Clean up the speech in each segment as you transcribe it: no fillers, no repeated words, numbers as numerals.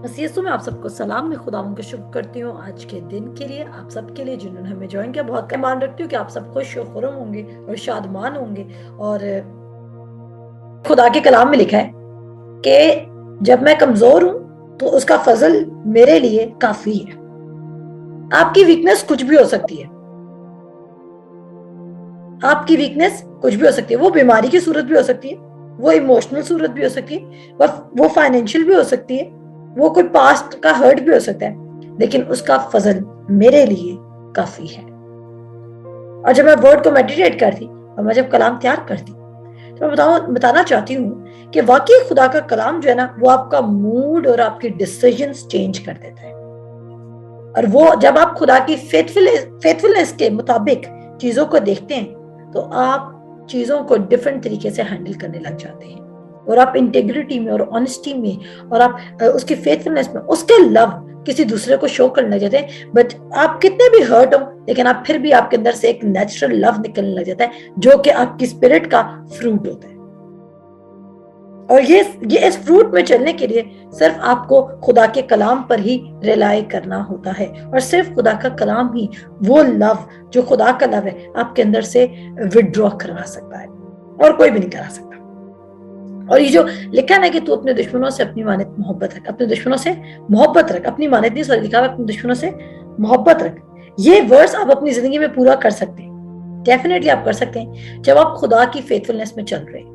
मसीह में आप सबको सलाम। मैं खुदा उनका शुक्र करती हूँ आज के दिन के लिए, आप सबके लिए जिन्होंने हमें ज्वाइन किया। बहुत मान रखती हूँ कि आप सब खुश और खुर्रम होंगे और शादमान होंगे। और खुदा के कलाम में लिखा है कि जब मैं कमजोर हूँ तो उसका फजल मेरे लिए काफी है। आपकी वीकनेस कुछ भी हो सकती है, आपकी वीकनेस कुछ भी हो सकती है। वो बीमारी की सूरत भी हो सकती है, वो इमोशनल सूरत भी हो सकती है, वो फाइनेंशियल भी हो सकती है, वो कोई पास्ट का हर्ट भी हो सकता है, लेकिन उसका फजल मेरे लिए काफी है। और जब मैं वर्ड को मेडिटेट करती और मैं जब कलाम तैयार करती तो मैं बताना चाहती हूँ कि वाकई खुदा का कलाम जो है ना, वो आपका मूड और आपकी डिसीजंस चेंज कर देता है। और वो जब आप खुदा की फेथफुलनेस के मुताबिक चीजों को देखते हैं तो आप चीजों को डिफरेंट तरीके से हैंडल करने लग जाते हैं, और आप इंटेग्रिटी में और ऑनेस्टी में और आप उसकी फेथफुलनेस में उसके लव किसी दूसरे को शो करने लग जाते हैं। बट आप कितने भी हर्ट हो, लेकिन आप फिर भी आपके अंदर से एक नेचुरल लव निकलने लग जाता है, जो कि आपकी स्पिरिट का फ्रूट होता है। और ये इस फ्रूट में चलने के लिए सिर्फ आपको खुदा के कलाम पर ही रिलाई करना होता है, और सिर्फ खुदा का कलाम ही वो लव जो खुदा का लव है आपके अंदर से विड्रॉ करवा सकता है, और कोई भी नहीं करा सकता। और ये जो लिखा है कि तू अपने दुश्मनों से अपनी मानत मोहब्बत रख, अपने दुश्मनों से मोहब्बत रख, अपनी मानत नहीं सॉरी लिखा है अपने दुश्मनों से मोहब्बत रख। ये वर्ड्स आप अपनी जिंदगी में पूरा कर सकते हैं, डेफिनेटली आप कर सकते हैं जब आप खुदा की फेथफुलनेस में चल रहे हैं।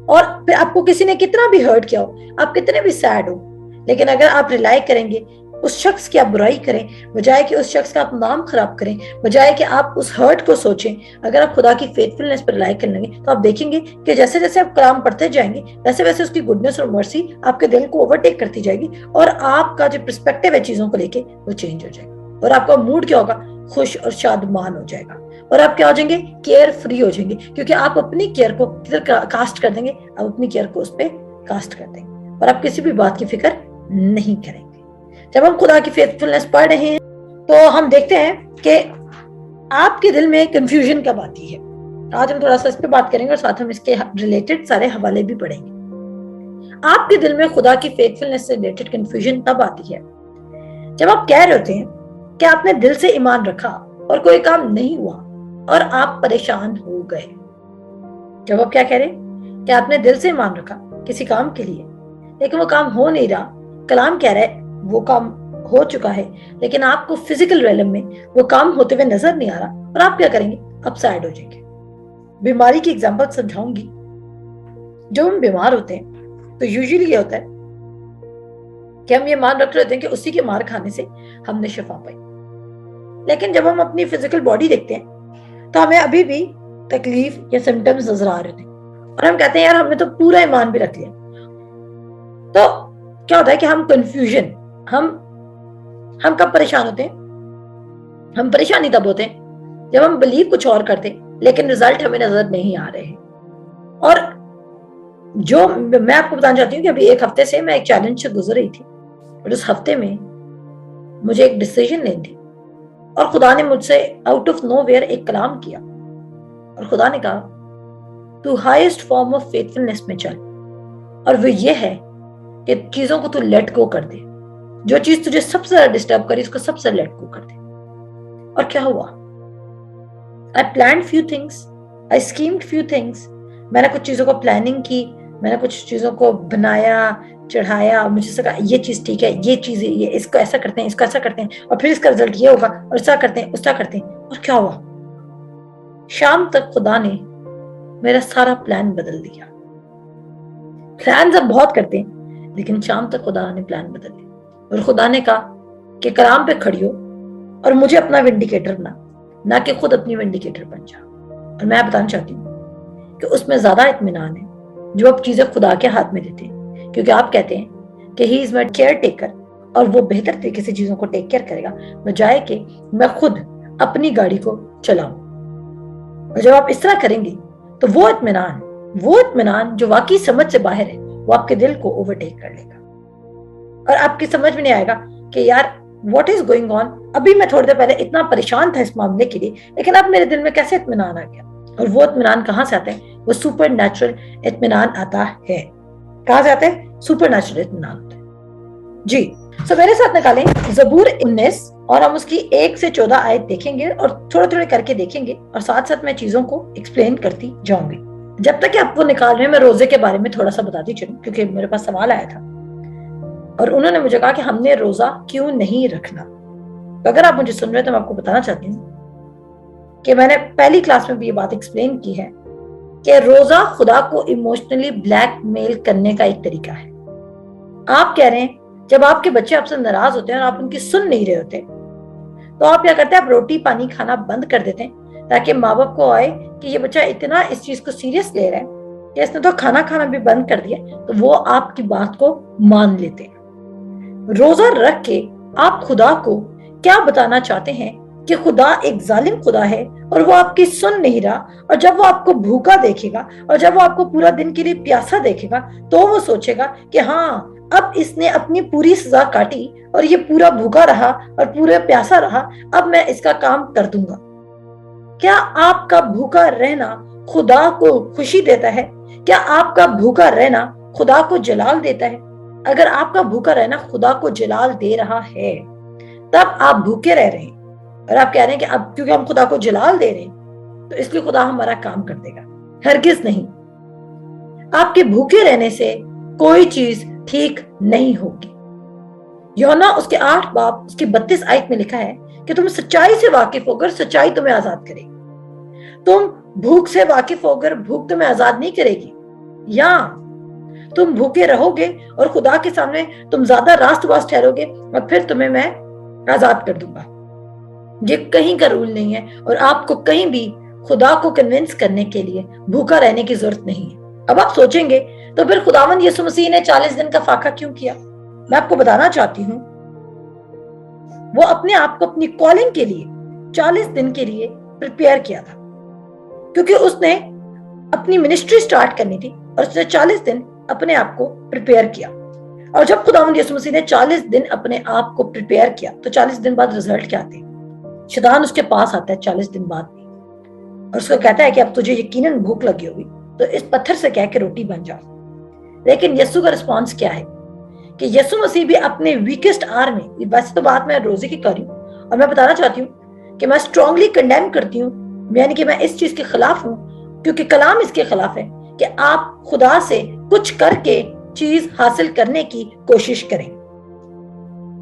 और फिर आपको किसी ने कितना भी हर्ट किया हो, आप कितने भी सैड हो, लेकिन अगर आप रिलाई करेंगे उस शख्स की आप बुराई करें बजाय कि उस शख्स का आप नाम खराब करें, बजाय कि आप उस हर्ट को सोचें, अगर आप खुदा की फेथफुलनेस पर रिलाई करने लगे तो आप देखेंगे कि जैसे जैसे आप कलाम पढ़ते जाएंगे वैसे वैसे उसकी गुडनेस और मर्सी आपके दिल को ओवरटेक करती जाएगी, और आपका जो पर्सपेक्टिव है चीजों को लेके वो चेंज हो जाएगा, और आपका मूड क्या होगा, खुश और शादमान हो जाएगा, और आप क्या हो जाएंगे, केयर फ्री हो जाएंगे, क्योंकि आप अपनी केयर को किधर कास्ट कर देंगे, आप अपनी केयर को उस पर कास्ट कर देंगे, और आप किसी भी बात की फिक्र नहीं करेंगे। जब हम खुदा की फेथफुलनेस पढ़ रहे हैं तो हम देखते हैं कि आपके दिल में कंफ्यूजन कब आती है। आज हम थोड़ा सा इस पे बात करेंगे और साथ हम इसके रिलेटेड सारे हवाले भी पढ़ेंगे। आपके दिल में खुदा की फेथफुलनेस से रिलेटेड कंफ्यूजन तब आती है जब आप कह रहे होते हैं कि आपने दिल से ईमान रखा और कोई काम नहीं हुआ और आप परेशान हो गए। जब आप क्या कह रहे हैं कि आपने दिल से ईमान रखा किसी काम के लिए, लेकिन वो काम हो नहीं रहा, कलाम कह रहा है वो काम हो चुका है, लेकिन आपको फिजिकल रेलम में वो काम होते हुए नजर नहीं आ रहा, और आप क्या करेंगे, अपसाइड हो जाएंगे। बीमारी की एग्जांपल समझाऊंगी। जब हम बीमार होते हैं तो यूजुअली ये होता है कि हम ये मान रख रहे होते हैं कि उसी के मार खाने से हमने शिफा पाई, लेकिन जब हम अपनी फिजिकल बॉडी देखते हैं तो हमें अभी भी तकलीफ या सिम्टम्स नजर आ रहे थे, और हम कहते हैं यार हमने तो पूरा ईमान भी रख लिया। तो क्या होता है कि हम कंफ्यूजन, हम कब परेशान होते हैं, हम परेशानी तब होते हैं जब हम बिलीव कुछ और करते लेकिन रिजल्ट हमें नजर नहीं आ रहे हैं। और जो मैं आपको बताना चाहती हूँ कि अभी एक हफ्ते से मैं एक चैलेंज से गुजर रही थी, और उस हफ्ते में मुझे एक डिसीजन लेनी थी, और खुदा ने मुझसे आउट ऑफ नोवेयर एक कलाम किया, और खुदा ने कहा तू हाईएस्ट फॉर्म ऑफ फेथफुलनेस में चल, और वो ये है कि चीजों को तू लेट गो कर दे, जो चीज तुझे सबसे ज्यादा डिस्टर्ब करी उसको सबसे लेट गो कर दे। और क्या हुआ, I plan few things, I schemed few things. मैंने कुछ चीजों को प्लानिंग की, मैंने कुछ चीजों को बनाया, चढ़ाया, मुझे से कहा ये चीज ठीक है, ये चीज ये इसको ऐसा करते हैं, इसको ऐसा करते हैं, और फिर इसका रिजल्ट ये होगा, और ऐसा करते हैं उसका करते हैं। और क्या हुआ, शाम तक खुदा ने मेरा सारा प्लान बदल दिया। प्लान सब बहुत करते हैं, लेकिन शाम तक खुदा ने प्लान बदल दिया, और खुदा ने कहा कि कलाम पे खड़ी हो और मुझे अपना विंडिकेटर बना, ना कि खुद अपनी विंडिकेटर बन जा। और मैं बताना चाहती हूँ कि उसमें ज्यादा इत्मीनान है जो आप चीजें खुदा के हाथ में देते हैं, क्योंकि आप कहते हैं कि he is my care taker, और वो बेहतर तरीके से चीजों को टेक केयर करेगा, बजाय कि मैं खुद अपनी गाड़ी को चलाऊं। और जब आप इस तरह करेंगे तो वो इत्मीनान जो वाकई समझ से बाहर है, वो आपके दिल को ओवरटेक कर लेगा, और आपकी समझ में नहीं आएगा कि यार व्हाट इज गोइंग ऑन। अभी मैं थोड़ी देर पहले इतना परेशान था इस मामले के लिए, लेकिन अब मेरे दिल में कैसे इत्मीनान आ गया। और वो इत्मीनान कहाँ से आता है, वो सुपर नेचुरल इत्मीनान आता है। कहाँ से आता है, सुपर नेचुरल इत्मीनान आता है। जी। मेरे साथ निकालें ज़बूर 19 और हम उसकी 1 से 14 आयत देखेंगे और थोड़े थोड़े करके देखेंगे और साथ साथ मैं चीजों को एक्सप्लेन करती जाऊंगी। जब तक कि आप वो निकाल रहे हैं मैं रोजे के बारे में थोड़ा सा बताती चलूं, क्योंकि मेरे पास सवाल आया था और उन्होंने मुझे कहा कि हमने रोजा क्यों नहीं रखना। तो अगर आप मुझे सुन रहे हैं तो मैं आपको बताना चाहती हूँ कि मैंने पहली क्लास में भी ये बात एक्सप्लेन की है कि रोजा खुदा को इमोशनली ब्लैकमेल करने का एक तरीका है। आप कह रहे हैं जब आपके बच्चे आपसे नाराज होते हैं और आप उनकी सुन नहीं रहे होते तो आप क्या करते हैं, आप रोटी पानी खाना बंद कर देते हैं ताकि माँ बाप को आए कि ये बच्चा इतना इस चीज को सीरियस ले रहा है कि इसने तो खाना खाना भी बंद कर दिया, तो वो आपकी बात को मान लेते हैं। रोजा रख के आप खुदा को क्या बताना चाहते हैं कि खुदा एक जालिम खुदा है और वो आपकी सुन नहीं रहा, और जब वो आपको भूखा देखेगा और जब वो आपको पूरा दिन के लिए प्यासा देखेगा तो वो सोचेगा कि हाँ अब इसने अपनी पूरी सजा काटी और ये पूरा भूखा रहा और पूरा प्यासा रहा, अब मैं इसका काम कर दूंगा। क्या आपका भूखा रहना खुदा को खुशी देता है? क्या आपका भूखा रहना खुदा को जलाल देता है? अगर आपका भूखा रहना खुदा को जलाल दे रहा है तब आप भूखे रह रहे हैं और आप कह रहे हैं कि अब क्योंकि हम खुदा को जलाल दे रहे हैं तो इसलिए खुदा हमारा काम कर देगा। हरगिज नहीं। आपके भूखे रहने से कोई चीज ठीक नहीं होगी। यूहन्ना उसके 8 बाब उसके 32 आयत में लिखा है कि तुम सच्चाई से वाकिफ होकर सच्चाई तुम्हें आजाद करेगी। तुम भूख से वाकिफ होकर भूख तुम्हें आजाद नहीं करेगी, या तुम भूखे रहोगे और खुदा के सामने तुम ज्यादा रास्तबाज ठहरोगे और फिर तुम्हें मैं आजाद कर दूंगा। ये कहीं का रूल नहीं है और आपको कहीं भी खुदा को कन्विंस करने के लिए भूखा रहने की जरूरत नहीं है। अब आप सोचेंगे तो फिर खुदावंद यीशु मसीह ने 40 दिन का फाका क्यों किया? मैं आपको बताना चाहती हूँ वो अपने आप को अपनी कॉलिंग के लिए 40 दिन के लिए प्रिपेयर किया था, क्योंकि उसने अपनी मिनिस्ट्री स्टार्ट करनी थी और उसने 40 दिन अपने आप को प्रिपेयर किया। और जब खुदावंद यीशु मसीह ने 40 दिन अपने आप को प्रिपेयर किया तो 40 दिन बाद रिजल्ट क्या आते हैं? शैतान उसके पास आता है 40 दिन बाद भी और उसको कहता है कि अब तुझे यकीनन भूख लगी होगी तो इस पत्थर से कह के रोटी बन जा। लेकिन यीशु का रिस्पॉन्स क्या है कि यीशु मसीह भी अपने वीकेस्ट आवर में, वैसे तो बात मैं रोजे की कर रही हूँ और मैं बताना चाहती हूँ कि मैं स्ट्रांगली कंडेम करती हूँ, यानी कि मैं इस चीज के खिलाफ हूँ, क्योंकि कलाम इसके खिलाफ है कि आप खुदा से कुछ करके चीज हासिल करने की कोशिश करें।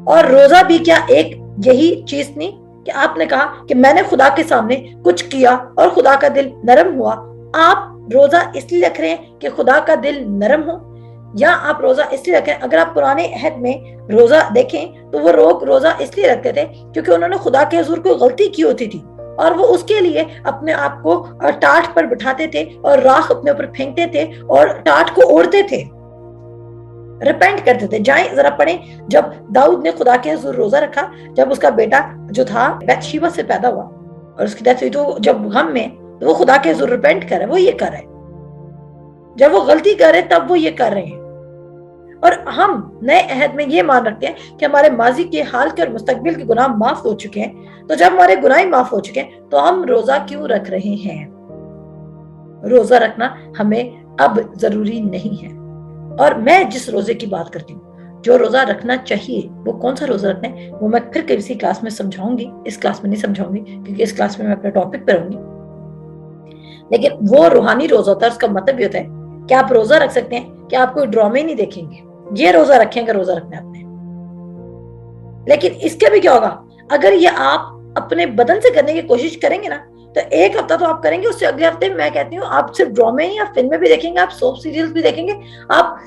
और रोजा भी क्या एक यही चीज नहीं कि आपने कहा कि मैंने खुदा के सामने कुछ किया और खुदा का दिल नरम हुआ। आप रोजा इसलिए रख रहे हैं कि खुदा का दिल नरम हो, या आप रोजा इसलिए रखें? अगर आप पुराने अहद में रोजा देखें तो वो लोग रोजा इसलिए रखते थे क्योंकि उन्होंने खुदा के हुजूर कोई गलती की होती थी और वो उसके लिए अपने आप को टाट पर बिठाते थे और राख अपने ऊपर फेंकते थे और टाट को ओढ़ते थे, रिपेंट करते थे। जाएं जरा पढ़ें, जब दाऊद ने खुदा के हुजूर रोजा रखा, जब उसका बेटा जो था बैतशेबा से पैदा हुआ और उसकी डेथ हुई, तो जब गम में तो वो खुदा के हुजूर रिपेंट कर रहे, वो ये कर रहे, जब वो गलती कर रहे तब वो ये कर रहे हैं। और हम नए अहद में ये मान रखते हैं कि हमारे माजी के हाल के और मुस्तकबिल के गुनाह माफ हो चुके हैं, तो जब हमारे गुनाह माफ हो चुके हैं तो हम रोजा क्यों रख रहे हैं? रोजा रखना हमें अब जरूरी नहीं है। और मैं जिस रोजे की बात करती हूँ, जो रोजा रखना चाहिए, वो कौन सा रोजा रखना है वो मैं फिर किसी क्लास में समझाऊंगी। इस क्लास में नहीं समझाऊंगी क्योंकि इस क्लास में मैं अपने टॉपिक पर रहूंगी। लेकिन वो रूहानी रोजा होता है, उसका मतलब ये होता है कि आप रोजा रख सकते हैं कि आप कोई ड्रामे नहीं देखेंगे, ये रोजा रखेंगे, रोजा रखना आपने। लेकिन इसके भी क्या होगा, अगर ये आप अपने बदन से करने की कोशिश करेंगे ना तो एक हफ्ता तो आप करेंगे, उससे अगले हफ्ते मैं कहती हूँ आप सिर्फ ड्रामे ही, आप फिल्में भी देखेंगे, आप सोप सीरियल्स भी देखेंगे, आप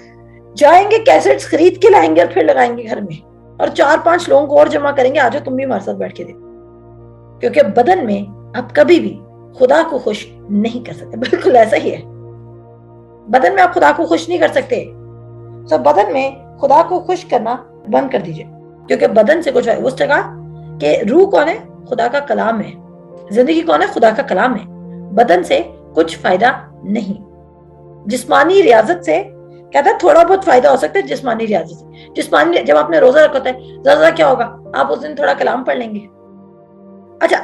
जाएंगे कैसेट्स खरीद के लाएंगे और फिर लगाएंगे घर में और 4-5 लोगों को और जमा करेंगे, आ जाओ तुम भी हमारे साथ बैठ के देखो। क्योंकि बदन में आप कभी भी खुदा को खुश नहीं कर सकते। बिल्कुल ऐसा ही है, बदन में आप खुदा को खुश नहीं कर सकते। सब बदन में खुदा को खुश करना बंद कर दीजिए, क्योंकि बदन से कुछ है। उस जगह के रूह कौन है? खुदा का कलाम है। जिंदगी कौन है? खुदा का कलाम है। बदन से कुछ फायदा नहीं। जिस्मानी रियाजत से कहता है थोड़ा बहुत फायदा हो सकता है। जिस्मानी रियाजत से, जिस्मानी, जब आपने रोजा रखा होता है ज्यादा क्या होगा, आप उस दिन थोड़ा कलाम पढ़ लेंगे। अच्छा,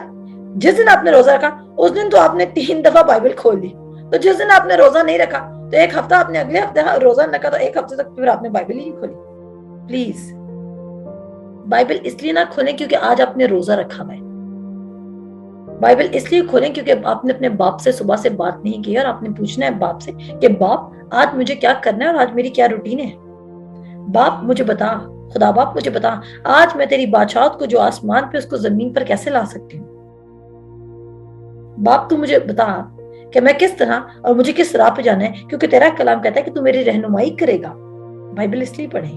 जिस दिन आपने रोजा रखा उस दिन तो आपने 3 दफा बाइबल खोल ली, तो जिस दिन आपने रोजा नहीं रखा तो एक हफ्ता आपने, अगले हफ्ते रोजा रखा तो एक हफ्ते तक फिर आपने बाइबल ही नहीं खोली। प्लीज बाइबल इसलिए ना खोलें क्योंकि आज आपने रोजा रखा हुआ है। बाइबल इसलिए खोलें क्योंकि आपने अपने बाप से सुबह से बात नहीं की और आपने पूछना है बाप से कि बाप आज मुझे क्या करना है और आज मेरी क्या रूटीन है। बाप मुझे बता, खुदा बाप मुझे बता, आज मैं तेरी बादशाहत को जो आसमान पे उसको जमीन पर कैसे ला सकती हूँ। बाप तू मुझे बता कि मैं किस तरह और मुझे किस राह पे जाना है, क्योंकि तेरा कलाम कहता है कि तू मेरी रहनुमाई करेगा। बाइबल इसलिए पढ़े।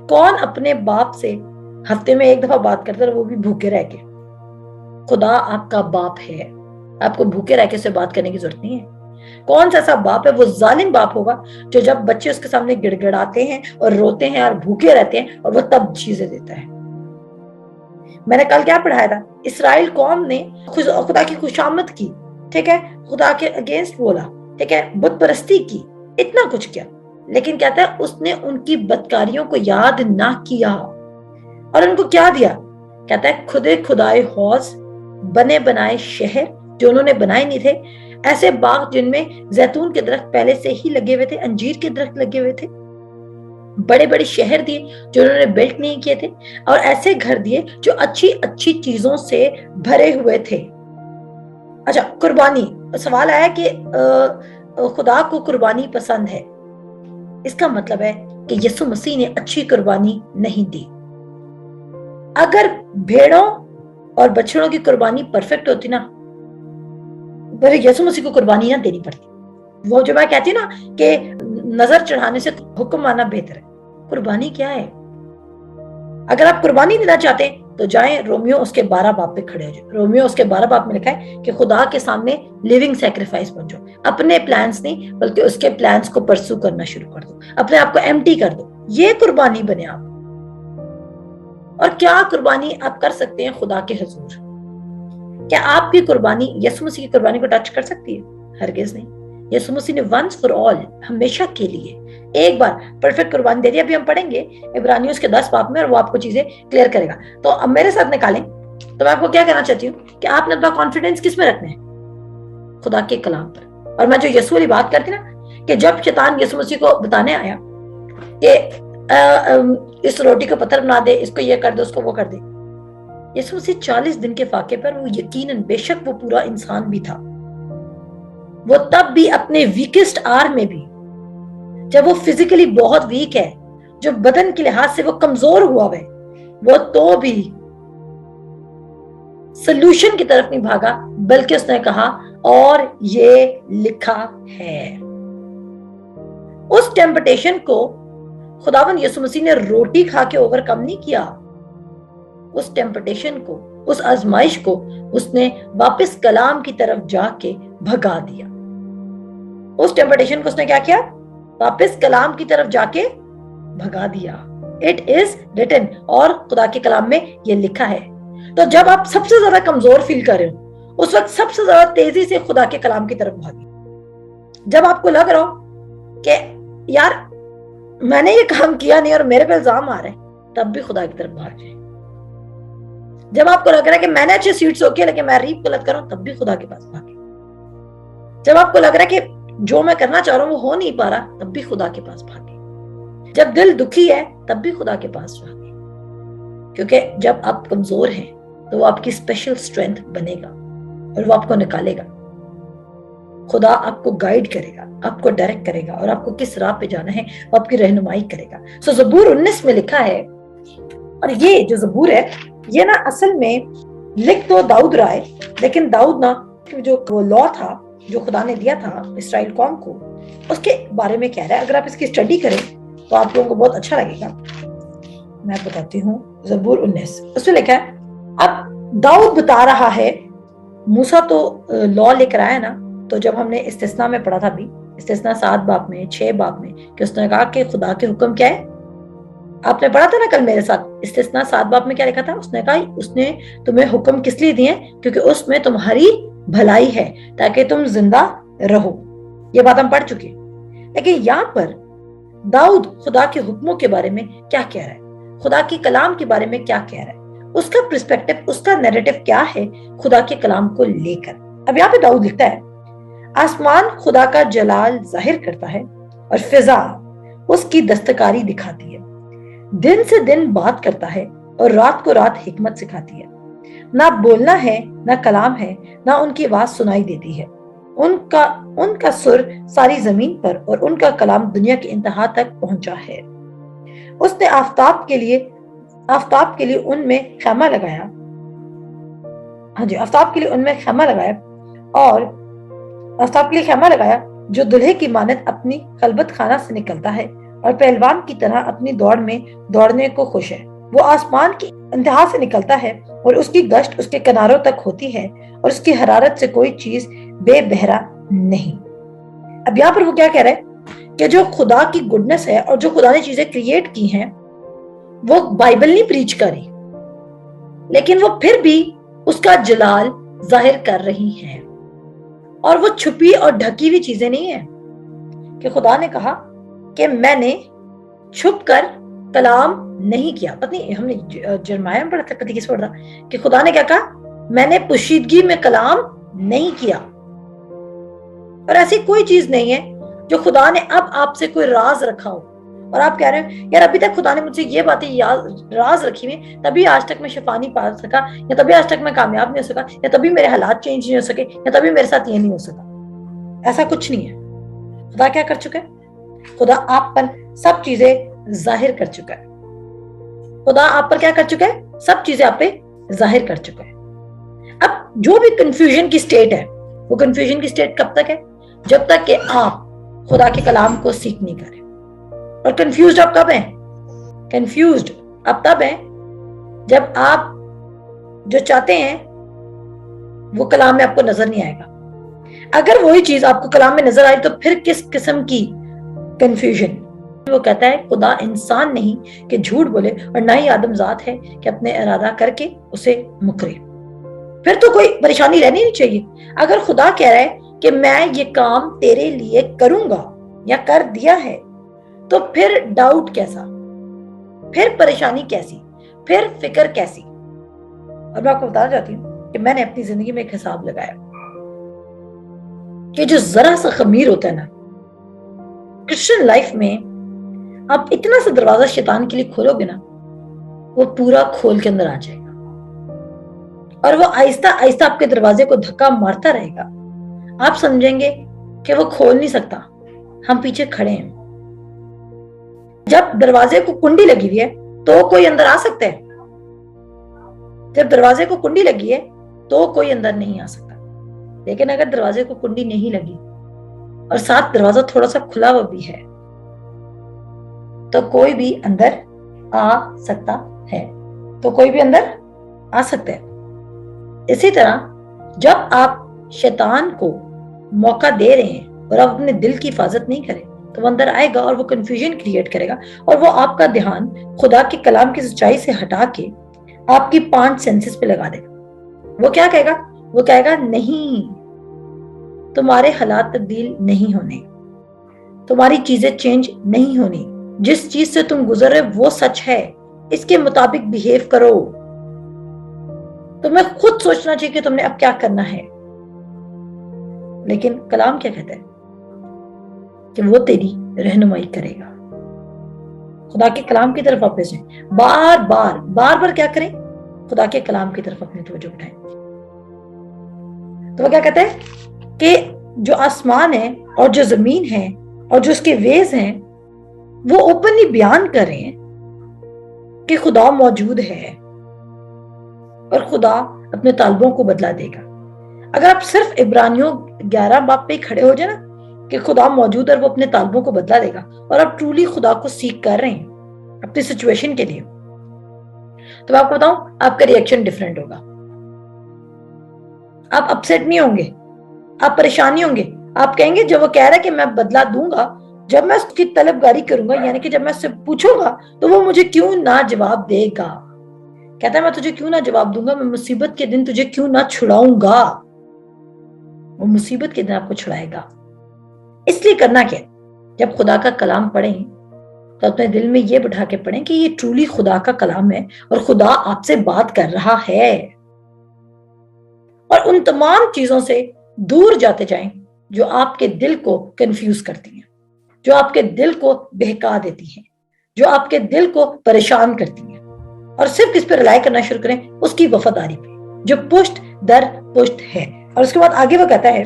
कौन अपने बाप से हफ्ते में एक दफा बात करता है, वो भी भूखे रह के। खुदा आपका बाप है, आपको भूखे रह के से बात करने की जरूरत नहीं है। कौन सा ऐसा बाप है, वो जालिम बाप होगा जो जब बच्चे उसके सामने गिड़गिड़ाते हैं और रोते हैं और भूखे रहते हैं और वो तब चीजें देता है। मैंने कल क्या पढ़ाया था, इसराइल कौम ने खुदा की खुशामद की, ठीक है, खुदा के अगेंस्ट बोला, ठीक है, बुत परस्ती की, इतना कुछ किया, लेकिन कहता है उसने उनकी बदकारियों को याद ना किया और उनको क्या दिया। कहता है खुदे खुदाए हौज, बने बनाए शहर जो उन्होंने बनाए नहीं थे, ऐसे बाग जिनमें जैतून के दरख्त पहले से ही लगे हुए थे, अंजीर के दरख्त लगे हुए थे, बड़े बड़े शहर दिए जो उन्होंने बिल्ट नहीं किए थे, और ऐसे घर दिए जो अच्छी अच्छी चीजों से भरे हुए थे। अच्छा, कुर्बानी, सवाल आया कि खुदा को कुर्बानी पसंद है। इसका मतलब है कि यीशु मसीह ने अच्छी कुर्बानी नहीं दी। अगर भेड़ों और बछड़ों की कुर्बानी परफेक्ट होती ना, पर यीशु मसीह को कुर्बानी ना देनी पड़ती। वो जो मैं कहती हूँ ना कि नजर चढ़ाने से हुक्म मानना बेहतर है। कुर्बानी क्या है? अगर आप कुर्बानी देना चाहते हैं तो जाएं रोमियो उसके 12 बाब पे खड़े हो जाओ। रोमियो उसके 12 बाब में लिखा है कि खुदा के सामने लिविंग सैक्रिफाइस बन जाओ। अपने प्लान्स नहीं बल्कि उसके प्लान्स को परसू करना शुरू कर दो, अपने आप को एम्प्टी कर दो। ये कुर्बानी बने आप। और क्या कुर्बानी आप कर सकते हैं खुदा के हुजूर? क्या आपकी कुर्बानी यीशु मसीह की कुर्बानी को टच कर सकती है? हरगिज नहीं। यीशु मसीह ने वंस फॉर ऑल, हमेशा के लिए एक बार परफेक्ट कुर्बानी दे दी। अभी हम पढ़ेंगे इब्रानियों उसके 10 बाब में और वो आपको चीजें क्लियर करेगा। तो अब मेरे साथ निकालें तो मैं आपको क्या कहना चाहती हूँ कि आपने अपना कॉन्फिडेंस किस में रखना है? खुदा के कलाम पर। और मैं जो यीशु वाली बात करती ना कि जब शैतान यीशु मसीह को बताने आया कि इस रोटी को पत्थर बना दे, इसको ये कर दे, उसको वो कर दे, यीशु मसीह 40 दिन के फाके पर, वो यकीनन बेशक वो पूरा इंसान भी था, वो तब भी अपने वीकेस्ट आवर में भी, जब वो फिजिकली बहुत वीक है, जो बदन के लिहाज से वो कमजोर हुआ है, वो तो भी सोल्यूशन की तरफ नहीं भागा, बल्कि उसने कहा और ये लिखा है। उस टेम्पटेशन को खुदावंद यीशु मसीह ने रोटी खा के ओवरकम नहीं किया। उस टेम्पटेशन को, उस आजमाइश को उसने वापस कलाम की तरफ जाके भगा दिया। उस टेम्पटेशन को उसने क्या किया? वापस कलाम की तरफ जाके भगा दिया। इट इज रिटन, और खुदा के कलाम में ये लिखा है। तो जब आप सबसे ज्यादा कमजोर फील कर रहे हो, उस वक्त सबसे ज्यादा तेजी से खुदा के कलाम की तरफ भागिए। जब आपको लग रहा हो कि यार मैंने ये काम किया नहीं और मेरे पे इल्जाम आ रहे हैं, तब भी खुदा की तरफ भाग जाए। जब आपको लग रहा है कि मैंने अच्छी सीट्स होके लेकिन मैं रीप गलत कर रहा हूं, तब भी खुदा के पास भागे। जब आपको लग रहा है कि जो मैं करना चाह रहा हूं वो हो नहीं पा रहा, तब भी खुदा के पास भागे। जब दिल दुखी है तब भी खुदा के पास भागे, क्योंकि जब आप कमजोर हैं तो वो आपकी स्पेशल स्ट्रेंथ बनेगा और वो आपको निकालेगा। खुदा आपको गाइड करेगा, आपको डायरेक्ट करेगा और आपको किस राह पे जाना है वो आपकी रहनुमाई करेगा। सो ज़बूर 19 में लिखा है, और ये जो ज़बूर है ये ना असल में लिख तो दाऊद रहा है, लेकिन दाऊद ना जो वो लॉ था जो खुदा ने दिया था इसराइल कौम को, उसके बारे में कह रहा है। अगर आप इसकी स्टडी करें तो आप लोगों को बहुत अच्छा लगेगा। मैं बताती हूँ ज़बूर 19, उसमें लिखा है, अब दाऊद बता रहा है, मूसा तो लॉ लेकर आया ना, तो जब हमने इस्तिस्ना में पढ़ा था भी, इस्तिस्ना 7 बाब में 6 बाब में, कि उसने कहा कि खुदा के हुक्म क्या है। आपने पढ़ा था ना कल मेरे साथ, इस्तिस्ना 7 बाब में क्या लिखा था? उसने कहा उसने तुम्हें हुक्म किस लिए दिए? क्योंकि उसमें तुम्हारी भलाई है, ताकि तुम जिंदा रहो। ये बात हम पढ़ चुके हैं। लेकिन यहाँ पर दाऊद खुदा के हुक्मों के बारे में क्या कह रहा है, खुदा के कलाम के बारे में क्या कह रहा है, उसका पर्सपेक्टिव, उसका नैरेटिव क्या है खुदा के कलाम को लेकर। अब यहाँ पे दाऊद लिखता है, आसमान खुदा का जलाल जाहिर करता है और फिजा उसकी दस्तकारी दिखाती है। دن سے دن بات کرتا ہے اور رات کو رات حکمت سکھاتی ہے. نہ بولنا ہے نہ کلام ہے، نہ ان کی آواز سنائی دیتی ہے. ان کا سر ساری زمین پر اور ان کا کلام دنیا کی انتہا تک پہنچا ہے. اس نے آفتاب کے لیے ان میں خیمہ لگایا. آفتاب کے لیے ان میں خیمہ لگایا اور آفتاب کے لیے خیمہ لگایا جو دلہے کی مانند اپنی خلبت خانہ سے نکلتا ہے اور پہلوان کی طرح اپنی دوڑ میں دوڑنے کو خوش ہے. وہ آسمان کی انتہا سے نکلتا ہے اور اس کی گشت اس کے کناروں تک ہوتی ہے اور اس کی حرارت سے کوئی چیز بے بہرا نہیں. اب یہاں پر وہ کیا کہہ رہے ہیں کہ جو خدا کی گڈنس ہے اور جو خدا نے چیزیں کریٹ کی ہیں وہ بائبل نہیں پریچ کر رہی، لیکن وہ پھر بھی اس کا جلال ظاہر کر رہی ہیں. اور وہ چھپی اور ڈھکی ہوئی چیزیں نہیں ہیں کہ خدا نے کہا کہ میں نے چھپ کر کلام نہیں کیا. پتہ نہیں ہم نے جرمایہ میں پڑھا تھا، پتہ کس پڑھا کہ خدا نے کیا کہا، میں نے پوشیدگی میں کلام نہیں کیا. اور ایسی کوئی چیز نہیں ہے جو خدا نے اب آپ سے کوئی راز رکھا ہو اور آپ کہہ رہے ہیں یار ابھی تک خدا نے مجھ سے یہ باتیں راز رکھی ہوئی، تبھی آج تک میں شفا نہیں پا سکا، یا تبھی آج تک میں کامیاب نہیں ہو سکا، یا تبھی میرے حالات چینج نہیں ہو سکے، یا تبھی میرے ساتھ یہ نہیں ہو سکا. ایسا کچھ نہیں ہے. خدا کیا کر چکا ہے؟ خدا آپ پر سب چیزیں ظاہر کر چکا ہے. خدا آپ پر کیا کر چکا ہے؟ سب چیزیں آپ پہ ظاہر کر چکا ہے. اب جو بھی کنفیوژن کی سٹیٹ ہے، وہ کنفیوژن کی سٹیٹ کب تک ہے؟ جب تک کہ آپ خدا کے کلام کو سیکھ نہیں کریں. اور کنفیوزڈ آپ کب ہیں؟ کنفیوزڈ آپ تب ہیں جب آپ جو چاہتے ہیں وہ کلام میں آپ کو نظر نہیں آئے گا. اگر وہی چیز آپ کو کلام میں نظر آئی تو پھر کس قسم کی کنفیوژن؟ وہ کہتا ہے خدا انسان نہیں کہ جھوٹ بولے اور نہ ہی آدم ذات ہے کہ اپنے ارادہ کر کے اسے مکرے. پھر تو کوئی پریشانی رہنی نہیں چاہیے. اگر خدا کہہ رہا ہے کہ میں یہ کام تیرے لیے کروں گا یا کر دیا ہے تو پھر ڈاؤٹ کیسا، پھر پریشانی کیسی، پھر فکر کیسی؟ اور میں آپ کو بتانا چاہتی ہوں کہ میں نے اپنی زندگی میں ایک حساب لگایا کہ جو ذرا سا خمیر ہوتا ہے نا کرسچن لائف میں، آپ اتنا سا دروازہ شیطان کے لیے کھولو گے نا، وہ پورا کھول کے اندر آ جائے گا اور وہ آہستہ آہستہ آپ کے دروازے کو دھکا مارتا رہے گا. آپ سمجھیں گے کہ وہ کھول نہیں سکتا، ہم پیچھے کھڑے ہیں. جب دروازے کو کنڈی لگی ہوئی ہے تو کوئی اندر آ سکتا ہے، جب دروازے کو کنڈی لگی ہے تو کوئی اندر نہیں آ سکتا. لیکن اگر دروازے کو کنڈی نہیں لگی اور ساتھ دروازہ تھوڑا سا کھلا ہوا بھی ہے تو کوئی بھی اندر آ سکتا ہے، تو کوئی بھی اندر آ سکتا ہے. اسی طرح جب آپ شیطان کو موقع دے رہے ہیں اور آپ اپنے دل کی حفاظت نہیں کریں تو وہ اندر آئے گا اور وہ کنفیوژن کریٹ کرے گا اور وہ آپ کا دھیان خدا کے کلام کی سچائی سے ہٹا کے آپ کی 5 سینسز پہ لگا دے گا. وہ کیا کہے گا؟ وہ کہے گا نہیں، تمہارے حالات تبدیل نہیں ہونے، تمہاری چیزیں چینج نہیں ہونی، جس چیز سے تم گزر رہے وہ سچ ہے، اس کے مطابق بیہیو کرو. تمہیں خود سوچنا چاہیے کہ تم نے اب کیا کرنا ہے. لیکن کلام کیا کہتا ہے کہ وہ تیری رہنمائی کرے گا. خدا کے کلام کی طرف واپس جائیں، بار بار کیا کریں؟ خدا کے کلام کی طرف اپنی توجہ اٹھائیں. تو وہ کیا کہتا ہے کہ جو آسمان ہے اور جو زمین ہے اور جو اس کے ویز ہیں وہ اوپنلی بیان کر رہے ہیں کہ خدا موجود ہے اور خدا اپنے طالبوں کو بدلا دے گا. اگر آپ صرف عبرانیوں 11 باب پہ کھڑے ہو جائے نا کہ خدا موجود ہے اور وہ اپنے طالبوں کو بدلا دے گا اور آپ ٹرولی خدا کو سیکھ کر رہے ہیں اپنی سچویشن کے لیے، تو میں آپ کو بتاؤں آپ کا ریئیکشن ڈیفرنٹ ہوگا. آپ اپسیٹ نہیں ہوں گے، آپ پریشانی ہوں گے. آپ کہیں گے جب وہ کہہ رہا ہے کہ میں بدلا دوں گا، جب میں اس کی طلبگاری کروں گا، یعنی کہ جب میں اس سے پوچھوں گا تو وہ مجھے کیوں نہ جواب دے گا. کہتا ہے میں تجھے کیوں نہ جواب دوں گا، میں مصیبت کے دن تجھے کیوں نہ چھڑاؤں گا. وہ مصیبت کے دن آپ کو چھڑائے گا. اس لیے کرنا کیا؟ جب خدا کا کلام پڑھیں تو اپنے دل میں یہ بٹھا کے پڑھیں کہ یہ ٹرولی خدا کا کلام ہے اور خدا آپ سے بات کر رہا ہے. اور ان تمام چیزوں سے دور جاتے جائیں جو آپ کے دل کو کنفیوز کرتی ہیں، جو آپ کے دل کو بہکا دیتی ہیں، जो आपके दिल को परेशान करती है, और सिर्फ किस पे रिलाई करना शुरू करें, उसकी वफादारी पे, जो पुश्त दर पुश्त है। और उसके बाद आगे वो कहता है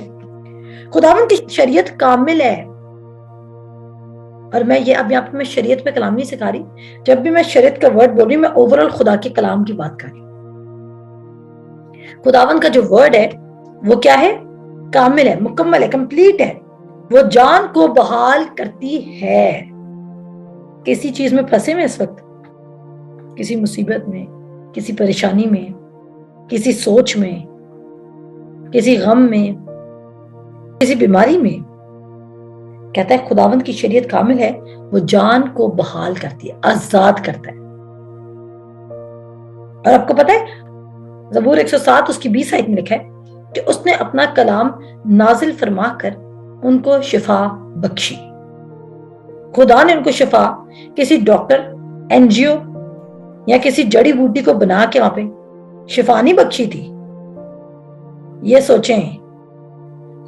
खुदावंद की शरीयत कामिल है। और मैं ये अब यहाँ पे मैं शरीयत पे कलाम नहीं सिखा रही, जब भी मैं शरीयत का वर्ड बोल रही हूँ मैं ओवरऑल खुदा के कलाम की बात कर रही हूँ। खुदावंद का जो वर्ड है वो क्या है, कामिल है, मुकम्मल है, कंप्लीट है। वो जान को बहाल करती है। किसी चीज में फंसे में इस वक्त, किसी मुसीबत में, किसी परेशानी में, किसी सोच में, किसी गम में, किसी बीमारी में, कहता है खुदावंद की शरीयत कामिल है, वो जान को बहाल करती है, आजाद करता है। और आपको पता है ज़बूर 107 उसकी 20 आयत में लिखा है कि उसने अपना कलाम नाजिल फरमा कर उनको शिफा बख्शी। खुदा ने उनको शिफा किसी डॉक्टर, एनजीओ या किसी जड़ी बूटी को बना के वहां पे शिफा नहीं बख्शी थी। ये सोचें,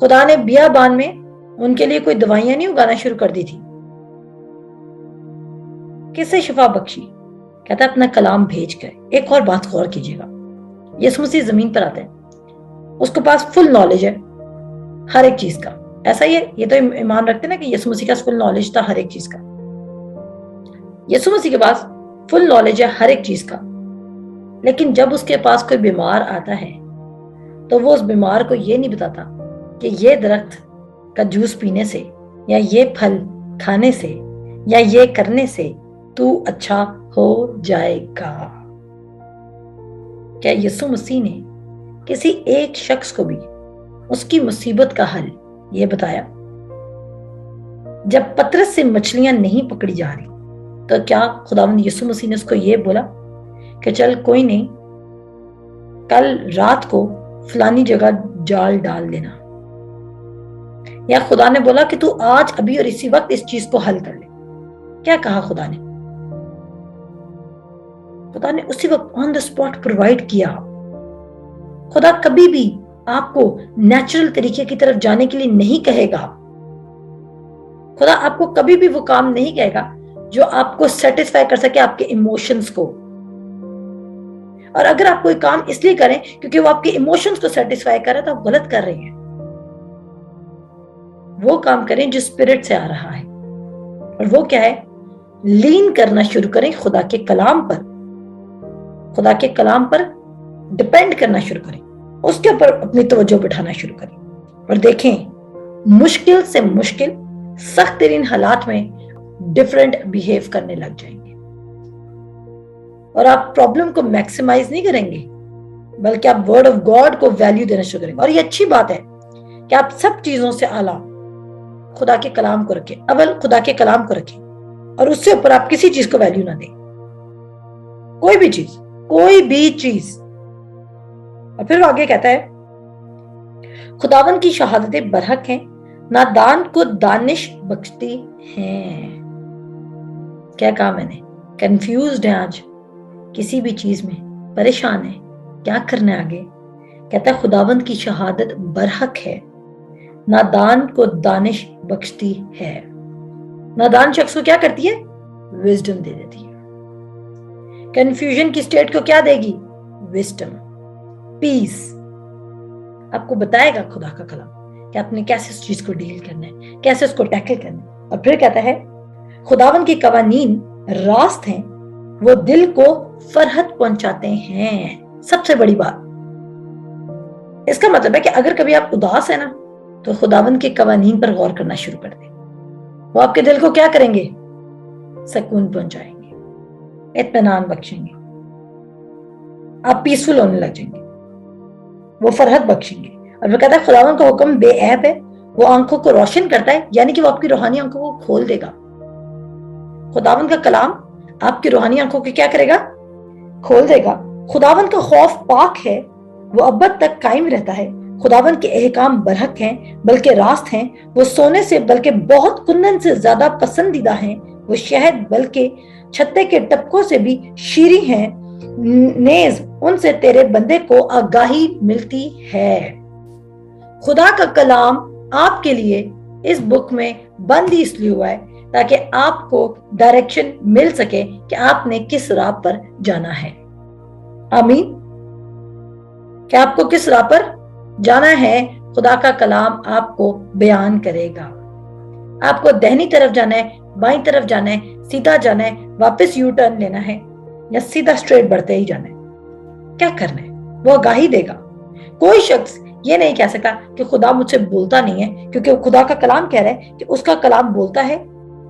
खुदा ने बियाबान में उनके लिए कोई दवाइयां नहीं उगाना शुरू कर दी थी। किससे शिफा बख्शी? कहता है अपना कलाम भेज कर। एक और बात गौर कीजिएगा, यीशु मसीह जमीन पर आते हैं, उसके पास फुल नॉलेज है हर एक चीज का। ऐसा ही है, ये तो ईमान रखते ना कि यीशु मसीह का फुल नॉलेज था हर एक चीज का। यीशु मसीह के पास फुल नॉलेज है हर एक चीज का, लेकिन जब उसके पास कोई बीमार आता है तो वो उस बीमार को ये नहीं बताता कि ये दरख्त का जूस पीने से या ये फल खाने से या ये करने से तू अच्छा हो जाएगा। क्या यीशु मसीह ने किसी एक शख्स को भी उसकी मुसीबत का हल ये बताया? जब पतरस से मछलियां नहीं पकड़ी जा रही तो क्या खुदावंद यीशु मसीह ने उसको ये बोला कि चल कोई नहीं, कल रात को फलानी जगह जाल डाल देना, या खुदा ने बोला कि तू आज अभी और इसी वक्त इस चीज को हल कर ले? क्या कहा खुदा ने? खुदा ने उसी वक्त ऑन द स्पॉट प्रोवाइड किया। खुदा कभी भी आपको नेचुरल तरीके की तरफ जाने के लिए नहीं कहेगा। खुदा आपको कभी भी वो काम नहीं कहेगा जो आपको सेटिस्फाई कर सके आपके इमोशंस को। और अगर आप कोई काम इसलिए करें क्योंकि वो आपके इमोशंस को सेटिस्फाई कर रहा है तो आप गलत कर रहे हैं। वो काम करें जो स्पिरिट से आ रहा है, और वो क्या है? लीन करना शुरू करें खुदा के कलाम पर, खुदा के कलाम पर डिपेंड करना शुरू करें, उसके ऊपर अपनी तवज्जो बिठाना शुरू करें। और देखें मुश्किल से मुश्किल सख्त तरीन हालात में डिफरेंट बिहेव करने लग जाएंगे, और आप प्रॉब्लम को मैक्सिमाइज नहीं करेंगे बल्कि आप वर्ड ऑफ गॉड को वैल्यू देना शुरू करेंगे। और ये अच्छी बात है कि आप सब चीजों से आला खुदा के कलाम को रखें, अव्वल खुदा के कलाम को रखें, और उससे ऊपर आप किसी चीज को वैल्यू ना दें, कोई भी चीज, कोई भी चीज। और फिर वो आगे कहता है खुदावंद की शहादतें बरहक हैं, नादान को दानिश बख्शती हैं। क्या कहा मैंने? कंफ्यूज्ड है आज किसी भी चीज में, परेशान है, क्या करना है आगे? कहता है खुदावंद की शहादत बरहक है, नादान को दानिश बख्शती है। नादान शख्स को क्या करती है? विजडम दे देती है। कंफ्यूजन की स्टेट को क्या देगी? Wisdom, peace. आपको बताएगा खुदा का कलाम कि आपने कैसे उस चीज को डील करना है, कैसे उसको टैकल करना है। और फिर कहता है खुदावन की कवानीन रास्त हैं, वो दिल को फरहत पहुंचाते हैं। सबसे बड़ी बात, इसका मतलब है कि अगर कभी आप उदास है ना तो खुदावन के कवानीन पर गौर करना शुरू कर दें। वो आपके दिल को क्या करेंगे? सुकून पहुंचाएंगे, इत्मीनान बख्शेंगे, आप पीसफुल होने लग जाएंगे, वो फरहत बख्शेंगे। और वो कहता है खुदावन का हुक्म बेऐब है, वो आंखों को रोशन करता है, यानी कि वो आपकी रूहानी आंखों को खोल देगा। खुदावन का कलाम आपकी रूहानी आंखों को क्या करेगा? खोल देगा। खुदावन का खौफ पाक है, वो अब्बद तक कायम रहता है। खुदावन के एहकाम बरहक हैं बल्कि रास्त हैं, वो सोने से बल्कि बहुत कुंदन से ज्यादा पसंदीदा हैं, वो शहद बल्कि छत्ते के टपकों से भी शीरी हैं, नेज उनसे तेरे बंदे को आगाही मिलती है। खुदा का कलाम आपके लिए इस बुक में बंद ही इसलिए हुआ है تاکہ آپ کو ڈائریکشن مل سکے کہ آپ نے کس راہ پر جانا ہے. آمین. کہ آپ کو کس راہ پر جانا ہے خدا کا کلام آپ کو بیان کرے گا. آپ کو دہنی طرف جانا ہے, بائیں طرف جانا ہے, سیدھا جانا ہے, واپس یو ٹرن لینا ہے, یا سیدھا اسٹریٹ بڑھتے ہی جانا ہے, کیا کرنا ہے وہ آگاہی دے گا. کوئی شخص یہ نہیں کہہ سکتا کہ خدا مجھ سے بولتا نہیں ہے, کیونکہ خدا کا کلام کہہ رہا ہے کہ اس کا کلام بولتا ہے,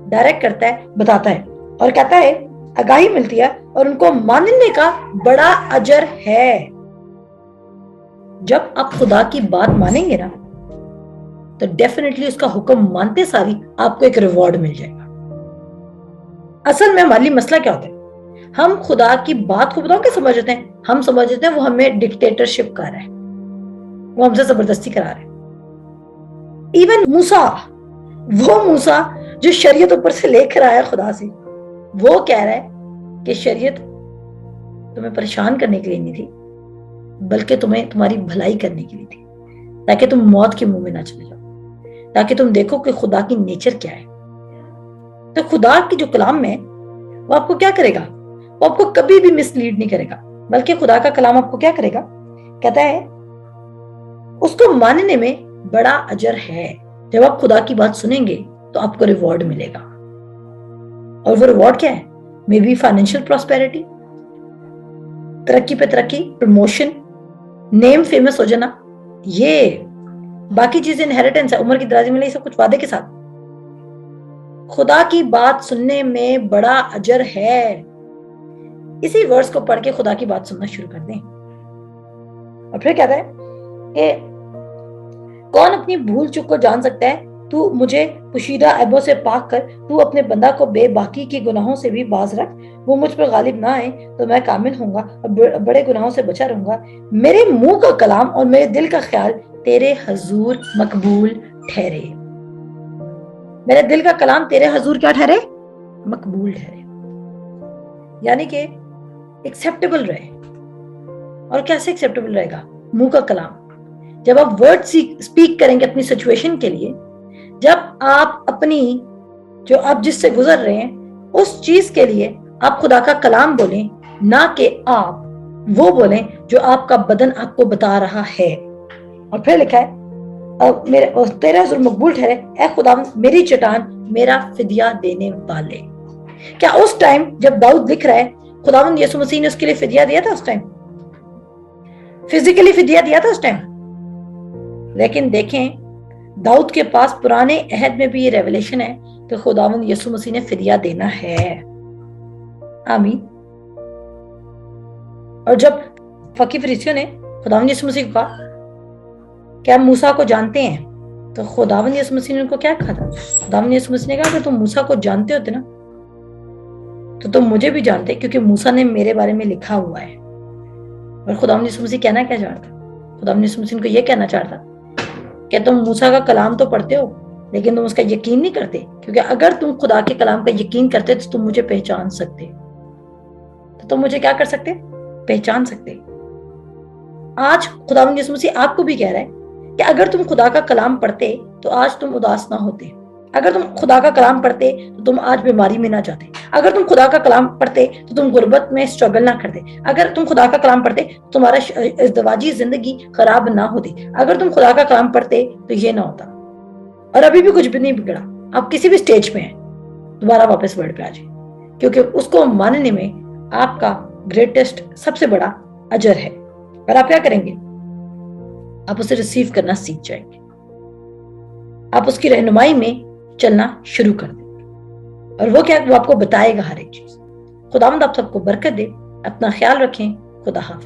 ڈائریکٹ کرتا ہے, بتاتا ہے, اور کہتا ہے آگاہی ملتی ہے اور ان کو ماننے کا بڑا اجر ہے. جب آپ خدا کی بات مانیں گے نا تو ڈیفینیٹلی اس کا حکم مانتے ساری آپ کو ایک ریوارڈ مل جائے گا. اصل میں ہمارے لیے مسئلہ کیا ہوتا ہے, ہم خدا کی بات کو بتاؤ کہ سمجھتے ہیں, ہم سمجھتے ہیں وہ ہمیں ڈکٹیٹرشپ کر رہا ہے, وہ ہم سے زبردستی کرا رہا ہے. ایون وہ موسیٰ جو شریعت اوپر سے لے کر آیا خدا سے, وہ کہہ رہا ہے کہ شریعت تمہیں پریشان کرنے کے لیے نہیں تھی, بلکہ تمہیں تمہاری بھلائی کرنے کے لیے تھی, تاکہ تم موت کے منہ میں نہ چلے جاؤ, تاکہ تم دیکھو کہ خدا کی نیچر کیا ہے. تو خدا کی جو کلام میں وہ آپ کو کیا کرے گا, وہ آپ کو کبھی بھی مس لیڈ نہیں کرے گا, بلکہ خدا کا کلام آپ کو کیا کرے گا, کہتا ہے اس کو ماننے میں بڑا اجر ہے. جب آپ خدا کی بات سنیں گے تو آپ کو ریوارڈ ملے گا, اور وہ ریوارڈ کیا ہے, مے بی فائنینشیل پراسپیرٹی, ترقی پہ ترقی, پروموشن, نیم فیمس ہو جانا, یہ باقی چیزیں انہیریٹنس ہے, عمر کی درازی ملے, یہ سب کچھ وعدے کے ساتھ. خدا کی بات سننے میں بڑا اجر ہے. اسی ورس کو پڑھ کے خدا کی بات سننا شروع کر دیں. اور پھر کہتا ہے کہ کون اپنی بھول چک کو جان سکتا ہے, تو مجھے پوشیدہ عیبوں سے پاک کر, تو اپنے بندہ کو بے باکی کے گناہوں سے بھی باز رکھ. وہ مجھ پر غالب نہ آئے تو میں کامل ہوں گا اور بڑے گناہوں سے بچا رہوں گا. میرے منہ کا کلام اور میرے دل کا خیال تیرے حضور مقبول ٹھہرے. میرے دل کا کلام تیرے حضور کیا ٹھہرے, مقبول ٹھہرے, یعنی کہ ایکسیپٹیبل رہے. اور کیسے ایکسیپٹیبل رہے گا منہ کا کلام؟ جب آپ ورڈ سپیک کریں گے اپنی سچویشن کے لیے, جب آپ اپنی جو آپ جس سے گزر رہے ہیں اس چیز کے لیے آپ خدا کا کلام بولیں, نہ کہ آپ وہ بولیں جو آپ کا بدن آپ کو بتا رہا ہے. اور پھر لکھا ہے تیرے حضور مقبول ٹھہرے اے خدا میری چٹان, میرا فدیہ دینے والے. کیا اس ٹائم جب داؤد لکھ رہا ہے خداوند یسوع مسیح نے اس کے لیے فدیہ دیا تھا؟ اس ٹائم فزیکلی فدیہ دیا تھا اس ٹائم. لیکن دیکھیں داؤد کے پاس پرانے عہد میں بھی یہ ریولیشن ہے کہ خداوند یسوع مسیح نے فدیہ دینا ہے. آمین. اور جب فقی فریسیوں نے خداوند یسوع مسیح کو کہا کہ آپ موسیٰ کو جانتے ہیں, تو خداوند یسوع مسیح نے ان کو کیا کہا تھا؟ خداوند یسوع مسیح نے کہا کہ تم موسیٰ کو جانتے ہوتے نا تو تم مجھے بھی جانتے, کیونکہ موسیٰ نے میرے بارے میں لکھا ہوا ہے. اور خداوند یسوع مسیح کہنا کیا چاہتا؟ خداوند یسوع مسیح کو یہ کہنا چاہتا کہ تم موسیٰ کا کلام تو پڑھتے ہو لیکن تم اس کا یقین نہیں کرتے, کیونکہ اگر تم خدا کے کلام کا یقین کرتے تو تم مجھے پہچان سکتے. تو تم مجھے کیا کر سکتے؟ پہچان سکتے. آج خداوند یسوع مسیح آپ کو بھی کہہ رہا ہے کہ اگر تم خدا کا کلام پڑھتے تو آج تم اداس نہ ہوتے. اگر تم خدا کا کلام پڑھتے تو تم آج بیماری میں نہ جاتے. اگر تم خدا کا کلام پڑھتے تو تم غربت میں اسٹرگل نہ کرتے. اگر تم خدا کا کلام پڑھتے تو تمہارا ازدواجی زندگی خراب نہ ہوتی. اگر تم خدا کا کلام پڑھتے تو یہ نہ ہوتا. اور ابھی بھی کچھ بھی نہیں بگڑا, آپ کسی بھی سٹیج پہ ہیں, دوبارہ واپس ورڈ پہ آ جائیں, کیونکہ اس کو ماننے میں آپ کا گریٹسٹ سب سے بڑا اجر ہے. اور آپ کیا کریں گے؟ آپ اسے ریسیو کرنا سیکھ جائیں گے, آپ اس کی رہنمائی میں چلنا شروع کر دیں گے, اور وہ کیا وہ آپ کو بتائے گا ہر ایک چیز. خداوند آپ سب کو برکت دے. اپنا خیال رکھیں. خدا حافظ.